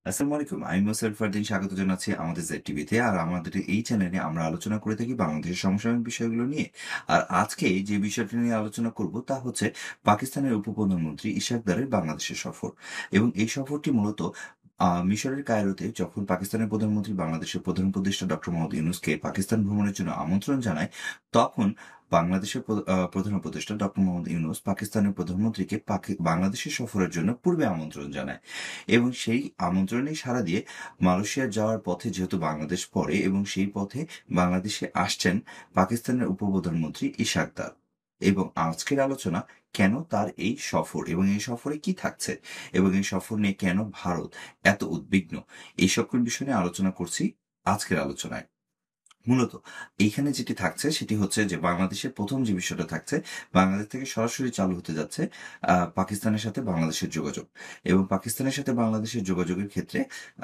আসসালামু আলাইকুম। আমি মোসাদ্দেক ফারদিন স্বাগত জানাচ্ছি আমাদের জেড টিভিতে। আর আমাদের এই চ্যানেলে আমরা আলোচনা করে থাকি বাংলাদেশের সমসাময়িক বিষয়গুলো নিয়ে। আর আজকে যে বিষয়টি নিয়ে আলোচনা করব তা হচ্ছে পাকিস্তানের উপপ্রধানমন্ত্রী ইশাক দারের বাংলাদেশের সফর। এবং এই সফরটি মূলত মিশরের কায়রোতে যখন পাকিস্তানের প্রধানমন্ত্রী বাংলাদেশের প্রধান উপদেষ্টা ডক্টর মোহাম্মদ ইউনূসকে পাকিস্তান ভ্রমণের জন্য আমন্ত্রণ জানায়, তখন বাংলাদেশের প্রধান উপদেষ্টা ডক্টর মোহাম্মদ ইউনূস পাকিস্তানের প্রধানমন্ত্রীকে বাংলাদেশের সফরের জন্য পূর্বে আমন্ত্রণ জানায়। এবং সেই আমন্ত্রণে সাড়া দিয়ে মালয়েশিয়া যাওয়ার পথে যেহেতু বাংলাদেশ পড়ে এবং সেই পথে বাংলাদেশে আসছেন পাকিস্তানের উপপ্রধানমন্ত্রী ইশাক দার। এবং আজকের আলোচনা কেন তার এই সফর এবং এই সফরে কি থাকছে এবং এই সফর নিয়ে কেন ভারত এত উদ্বিগ্ন, এই সকল বিষয় নিয়ে আলোচনা করছি আজকের আলোচনায়। মূলত এইখানে যেটি থাকছে সেটি হচ্ছে যে বাংলাদেশের প্রথম যে বিষয়টা থাকছে, বাংলাদেশ থেকে সরাসরি চালু হতে যাচ্ছে পাকিস্তানের সাথে বাংলাদেশের যোগাযোগ। এবং পাকিস্তানের সাথে বাংলাদেশের যোগাযোগের ক্ষেত্রে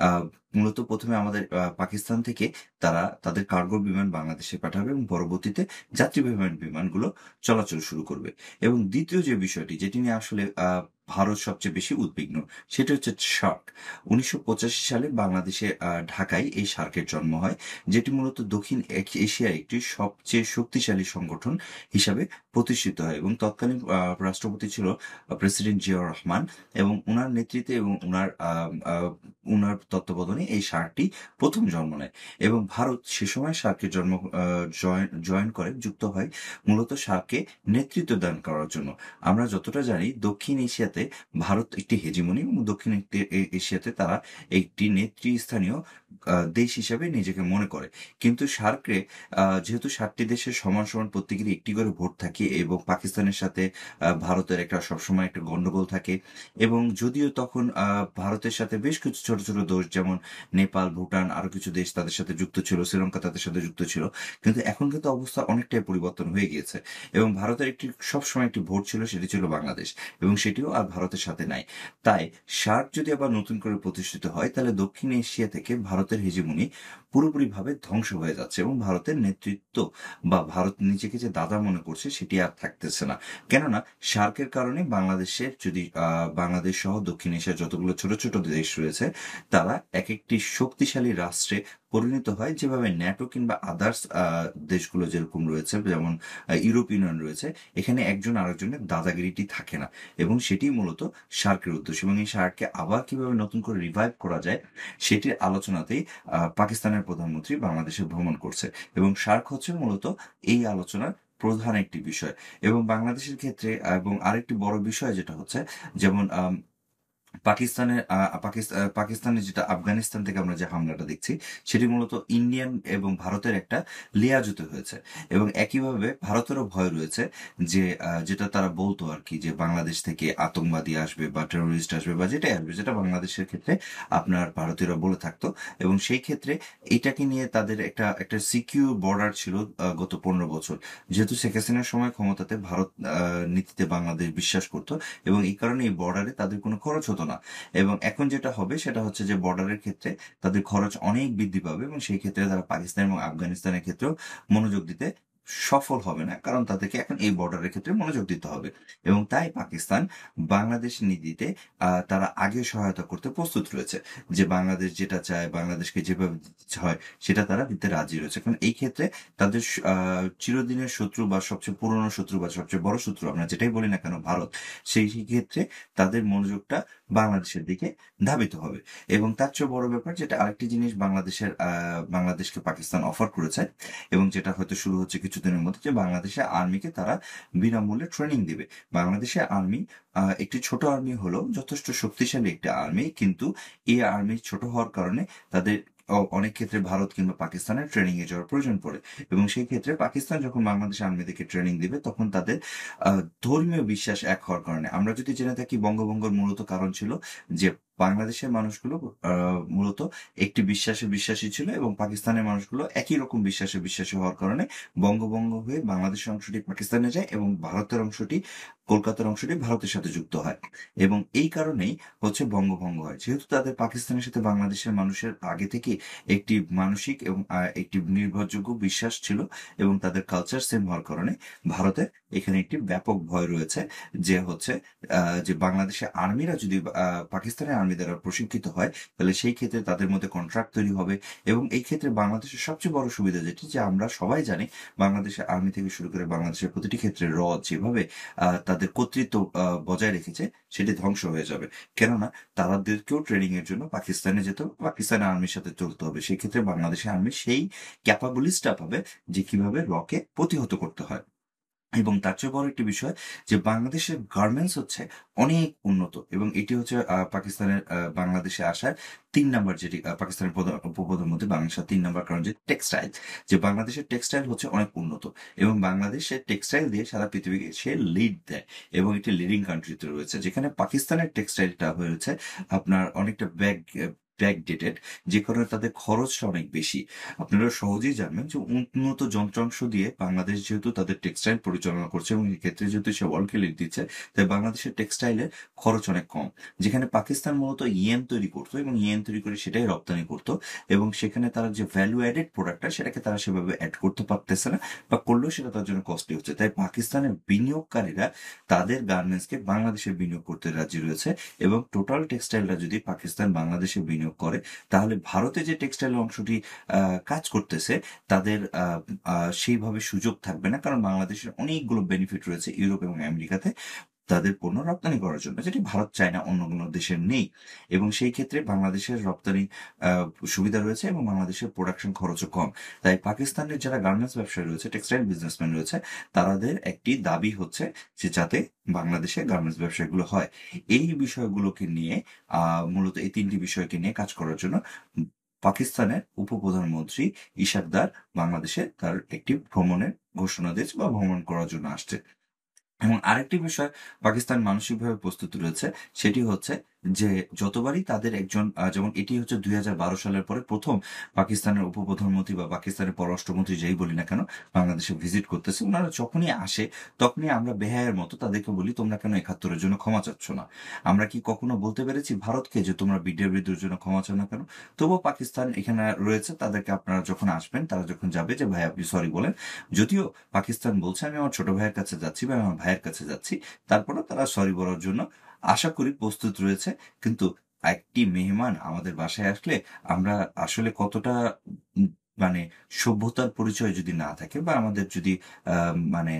আহ, মূলত প্রথমে আমাদের পাকিস্তান থেকে তারা তাদের কার্গো বিমান বাংলাদেশে পাঠাবে এবং পরবর্তীতে যাত্রী বিমানগুলো চলাচল শুরু করবে। এবং দ্বিতীয় যে বিষয়টি যেটি নিয়ে আসলে ভারত সবচেয়ে বেশি উদ্বিগ্ন, সেটা হচ্ছে সার্ক। 1985 সালে বাংলাদেশে ঢাকায় এই সার্কের জন্ম হয়, যেটি মূলত দক্ষিণ এশিয়ার একটি সবচেয়ে শক্তিশালী সংগঠন হিসাবে প্রতিষ্ঠিত হয়। এবং তৎকালীন রাষ্ট্রপতি ছিল প্রেসিডেন্ট জিয়াউর রহমান। এবং উনার নেতৃত্বে এবং উনার তত্ত্বাবধানে এই সার্কটি প্রথম জন্ম নেয়। এবং ভারত সে সময় সার্কের জয়েন করে, যুক্ত হয় মূলত সার্কে নেতৃত্ব দান করার জন্য। আমরা যতটা জানি দক্ষিণ এশিয়াতে ভারত একটি হেজিমনি এবং দক্ষিণ এশিয়াতে তারা একটি নেতৃস্থানীয় দেশ হিসেবে নিজেকে মনে করে। কিন্তু সার্কে যেহেতু 7টি দেশের সমান সমান প্রত্যেকেরই একটি করে ভোট থাকে এবং পাকিস্তানের সাথে ভারতের একটা সবসময় একটা গন্ডগোল থাকে। এবং যদিও তখন ভারতের সাথে বেশ কিছু ছোট ছোট দেশ যেমন নেপাল, ভুটান, আরো কিছু দেশ তাদের সাথে যুক্ত ছিল, শ্রীলঙ্কা তাদের সাথে যুক্ত ছিল, কিন্তু এখন কিন্তু অবস্থা অনেকটাই পরিবর্তন হয়ে গিয়েছে। এবং ভারতের একটি সবসময় একটি ভোট ছিল, সেটি ছিল বাংলাদেশ, এবং সেটিও আর ভারতের সাথে নাই। তাই সার্ক যদি আবার নতুন করে প্রতিষ্ঠিত হয়, তাহলে দক্ষিণ এশিয়া থেকে ভারতের হেজিমনি পুরোপুরিভাবে ধ্বংস হয়ে যাচ্ছে এবং ভারতের নেতৃত্ব বা ভারত নিজেকে যে দাদা মনে করছে সেটি আর থাকতেছে না। কেননা সার্কের কারণে বাংলাদেশের যদি বাংলাদেশ সহ দক্ষিণ এশিয়ার যতগুলো ছোট ছোট দেশ রয়েছে, তারা এক একটি শক্তিশালী রাষ্ট্রে পরিণত হয়। যেভাবে ন্যাটো কিংবা আদার্স দেশগুলো যেরকম রয়েছে, যেমন ইউরোপ ইউনিয়ন রয়েছে, এখানে একজন আরেকজনের দাদাগিরিটি থাকে না। এবং সেটি মূলত সার্কের উদ্দেশ্য। এবং এই সার্ককে আবার কিভাবে নতুন করে রিভাইভ করা যায় সেটির আলোচনাতেই পাকিস্তানের প্রধানমন্ত্রী বাংলাদেশে ভ্রমণ করছে। এবং সার্ক হচ্ছে মূলত এই আলোচনার প্রধান একটি বিষয়। এবং বাংলাদেশের ক্ষেত্রে এবং আরেকটি বড় বিষয় যেটা হচ্ছে, যেমন পাকিস্তানের যেটা আফগানিস্তান থেকে আমরা যে হামলাটা দেখছি, সেটি মূলত ইন্ডিয়ান এবং ভারতের একটা লিয়াজুতে হয়েছে। এবং একইভাবে ভারতেরও ভয় রয়েছে যে যেটা তারা বলতো আর কি, যে বাংলাদেশ থেকে আতঙ্কবাদী আসবে বা টেরোরিস্ট আসবে বা যেটাই আসবে, যেটা বাংলাদেশের ক্ষেত্রে আপনার ভারতীয়রা বলে থাকতো। এবং সেই ক্ষেত্রে এটাকে নিয়ে তাদের একটা একটা সিকিউর বর্ডার ছিল গত 15 বছর। যেহেতু শেখ হাসিনার সময় ক্ষমতাতে ভারত নীতিতে বাংলাদেশ বিশ্বাস করতো, এবং এই কারণে এই বর্ডারে তাদের কোনো খরচ হতো না। এবং এখন যেটা হবে সেটা হচ্ছে যে বর্ডারের ক্ষেত্রে তাদের খরচ অনেক বৃদ্ধি পাবে, এবং সেই ক্ষেত্রে তারা পাকিস্তান এবং আফগানিস্তানের ক্ষেত্রেও মনোযোগ দিতে সফল হবে না, কারণ তাদেরকে এখন এই বর্ডারের ক্ষেত্রে মনোযোগ দিতে হবে। এবং তাই পাকিস্তান বাংলাদেশ নীতিতে তারা আগে সহায়তা করতে প্রস্তুত রয়েছে, যে বাংলাদেশ যেটা চায়, বাংলাদেশকে যেভাবে দিতে হয় সেটা তারা দিতে রাজি রয়েছে। কারণ এই ক্ষেত্রে তাদের চিরদিনের শত্রু বা সবচেয়ে পুরনো শত্রু বা সবচেয়ে বড় শত্রু আমরা যেটাই বলি না কেন, ভারত, সেই ক্ষেত্রে তাদের মনোযোগটা বাংলাদেশের দিকে ধাবিত হবে। এবং তার চেয়ে বড় ব্যাপার, যেটা আরেকটি জিনিস বাংলাদেশকে পাকিস্তান অফার করেছে, এবং যেটা হয়তো শুরু হচ্ছে কিছুদিনের মধ্যে, যে বাংলাদেশের আর্মিকে তারা বিনামূল্যে ট্রেনিং দিবে। বাংলাদেশের আর্মি একটি ছোট আর্মি হলো যথেষ্ট শক্তিশালী একটি আর্মি, কিন্তু এই আর্মি ছোট হওয়ার কারণে তাদের অনেক ক্ষেত্রে ভারত কিংবা পাকিস্তানের ট্রেনিং এ যাওয়ার প্রয়োজন পড়ে। এবং সেই ক্ষেত্রে পাকিস্তান যখন বাংলাদেশ আর্মিদেরকে ট্রেনিং দিবে, তখন তাদের ধর্মীয় বিশ্বাস এক হওয়ার কারণে, আমরা যদি জেনে থাকি বঙ্গভঙ্গের মূলত কারণ ছিল যে বাংলাদেশের মানুষগুলো মূলত একটি বিশ্বাসে বিশ্বাসী ছিল, এবং পাকিস্তানের মানুষগুলো একই রকম বিশ্বাসে বিশ্বাসী হওয়ার কারণে বঙ্গভঙ্গ হয়ে বাংলাদেশের অংশটি পাকিস্তানে যায় এবং ভারতের অংশটি, কলকাতার অংশটি ভারতের সাথে যুক্ত হয়। এবং এই কারণেই হচ্ছে বঙ্গভঙ্গ হয়, যেহেতু তাদের পাকিস্তানের সাথে বাংলাদেশের মানুষের আগে থেকে একটি মানসিক এবং একটি নির্ভরযোগ্য বিশ্বাস ছিল, এবং তাদের কালচার সেম হওয়ার কারণে ভারতের এখানে একটি ব্যাপক ভয় রয়েছে, যে হচ্ছে যে বাংলাদেশের আর্মিরা যদি পাকিস্তানের আর্মি দ্বারা প্রশিক্ষিত হয়, তাহলে সেই ক্ষেত্রে তাদের মধ্যে কন্ট্রাক্ট তৈরি হবে। এবং এই ক্ষেত্রে বাংলাদেশের সবচেয়ে বড় সুবিধা যেটি, যে আমরা সবাই জানি বাংলাদেশের আর্মি থেকে শুরু করে বাংলাদেশের প্রতিটি ক্ষেত্রে যেভাবে তাদের কর্তৃত্ব বজায় রেখেছে, সেটি ধ্বংস হয়ে যাবে। কেননা তাদেরকেও ট্রেনিং এর জন্য পাকিস্তানে যেতে হবে, পাকিস্তানের আর্মির সাথে চলতে হবে। সেই ক্ষেত্রে বাংলাদেশের আর্মি সেই ক্যাপাবিলিটিসটা পাবে যে কিভাবে রকে প্রতিহত করতে হয়। এবং তার চেয়ে বড় একটি বিষয়, যে বাংলাদেশের গার্মেন্টস হচ্ছে অনেক উন্নত, এবং এটি হচ্ছে পাকিস্তানের বাংলাদেশে আসার 3 নম্বর, যেটি পাকিস্তানের উপপ্রধানমন্ত্রী বাংলাদেশের 3 নম্বর কারণ, যে টেক্সটাইল, যে বাংলাদেশের টেক্সটাইল হচ্ছে অনেক উন্নত, এবং বাংলাদেশের টেক্সটাইল দিয়ে সারা পৃথিবীকে সে লিড দেয়, এবং এটি লিডিং কান্ট্রিতে রয়েছে। যেখানে পাকিস্তানের টেক্সটাইলটা হয়েছে আপনার অনেকটা ব্যাকডেটেড, যে কারণে তাদের খরচটা অনেক বেশি। আপনারা সহজেই জানবেন যে উন্নত যন্ত্রাংশ দিয়ে বাংলাদেশ যেহেতু তাদের টেক্সটাইল পরিচালনা করছে, এবং এক্ষেত্রে যেহেতু সে ওয়ার্ল্ডকে লিড দিচ্ছে, তাই বাংলাদেশের টেক্সটাইলের খরচ অনেক কম। যেখানে পাকিস্তান মূলত ইয়েন তৈরি করতো, এবং ইয়েন তৈরি করে সেটাই রপ্তানি করতো, এবং সেখানে তারা যে ভ্যালু অ্যাডেড প্রোডাক্টটা, সেটাকে তারা সেভাবে অ্যাড করতে পারতেছে না, বা করলেও সেটা তার জন্য কস্টলি হচ্ছে। তাই পাকিস্তানের বিনিয়োগকারীরা তাদের গার্মেন্টসকে বাংলাদেশে বিনিয়োগ করতে রাজি রয়েছে, এবং টোটাল টেক্সটাইলটা যদি পাকিস্তান বাংলাদেশে বিনিয়োগ করে, তাহলে ভারতে যে টেক্সটাইল অংশটি কাজ করতেছে তাদের সেইভাবে সুযোগ থাকবে না, কারণ বাংলাদেশের অনেকগুলো বেনিফিট রয়েছে ইউরোপ এবং আমেরিকাতে তাদের পণ্য রপ্তানি করার জন্য, যেটি ভারত চায় না, অন্য কোনো দেশের নেই। এবং সেই ক্ষেত্রে বাংলাদেশের রপ্তানি সুবিধা রয়েছে, এবং বাংলাদেশের প্রোডাকশন খরচও কম। তাই পাকিস্তানের যারা গার্মেন্টস ব্যবসায়ী রয়েছে, টেক্সটাইল বিজনেসম্যান রয়েছে, তাদের একটি দাবি হচ্ছে যে যাতে বাংলাদেশে গার্মেন্টস ব্যবসায়গুলো হয়। এই বিষয়গুলোকে নিয়ে মূলত এই 3টি বিষয়কে নিয়ে কাজ করার জন্য পাকিস্তানের উপপ্রধানমন্ত্রী ইশাকদার বাংলাদেশে তার একটি ভ্রমণের ঘোষণা দিয়েছে, বা ভ্রমণ করার জন্য আসছে। এবং আরেকটি বিষয় পাকিস্তান মানসিকভাবে প্রস্তুত রয়েছে, সেটি হচ্ছে যে যতবারই তাদের একজন যেমন এটি হচ্ছে 2012 সালের পরে প্রথম পাকিস্তানের উপপ্রধানমন্ত্রী বা পাকিস্তানের পররাষ্ট্রমন্ত্রী, যেই বলি না কেন, বাংলাদেশে ভিজিট করতেছে। ওনারা যখনই আসে, তখনই আমরা বেহায়ের মতো তাদেরকে বলি, তোমরা কেন 71-এর জন্য ক্ষমা চাচ্ছ না? আমরা কি কখনো বলতে পেরেছি ভারতকে যে তোমরা বিডিআর জন্য ক্ষমা চাও না কেন? তবুও পাকিস্তান এখানে রয়েছে, তাদেরকে আপনারা যখন আসবেন, তারা যখন যাবে, যে ভাই আপনি সরি বলেন। যদিও পাকিস্তান বলছে আমি আমার ছোট ভাইয়ের কাছে যাচ্ছি, বা আমার ভাইয়ের কাছে যাচ্ছি, তারপরেও তারা সরি বলার জন্য আশা করি প্রস্তুত রয়েছে। কিন্তু একটি মেহমান আমাদের বাসায় আসলে আমরা আসলে কতটা উম, মানে সভ্যতার পরিচয় যদি না থাকে, বা আমাদের যদি মানে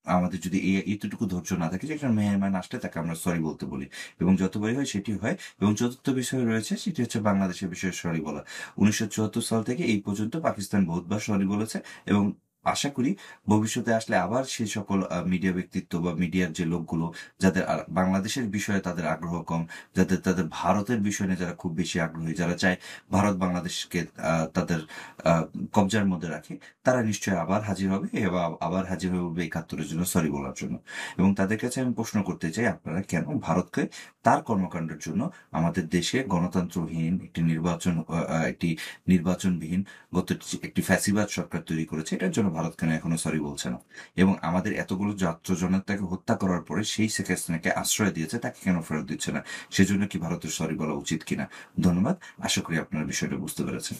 আমাদের যদি এতটুকু ধৈর্য না থাকে, যে একটা মেহমান আসলে তাকে আমরা সরি বলতে বলি, এবং যতবারই হয় সেটি হয়। এবং চতুর্থ বিষয় রয়েছে, সেটি হচ্ছে বাংলাদেশের বিষয়ে সরি বলা। 1974 সাল থেকে এই পর্যন্ত পাকিস্তান বহুতবার সরি বলেছে, এবং আশা করি ভবিষ্যতে আসলে আবার সেই সকল মিডিয়া ব্যক্তিত্ব বা মিডিয়ার যে লোকগুলো, যাদের বাংলাদেশের বিষয়ে তাদের আগ্রহ কম, তাদের ভারতের বিষয় নিয়ে যারা খুব বেশি আগ্রহী, যারা চায় ভারত বাংলাদেশকে তাদের আহ, কবজার মধ্যে রাখে, তারা নিশ্চয়ই আবার হাজির হবে, এবং আবার হাজির হয়ে উঠবে 71-এর জন্য সরি বলার জন্য। এবং তাদের কাছে আমি প্রশ্ন করতে চাই, আপনারা কেন ভারতকে তার কর্মকাণ্ডের জন্য আমাদের দেশে গণতন্ত্রহীন একটি নির্বাচনবিহীন একটি ফ্যাসিবাদ সরকার তৈরি করেছে, এটার জন্য ভারত কেন এখনো সরি বলছে না? এবং আমাদের এতগুলো ছাত্র জনতাকে হত্যা করার পরে সেই শেখ হাসিনাকে আশ্রয় দিয়েছে, তাকে কেন ফেরত দিচ্ছে না? সেজন্য কি ভারতের সরি বলা উচিত কিনা? ধন্যবাদ। আশা করি আপনারা বিষয়টা বুঝতে পেরেছেন।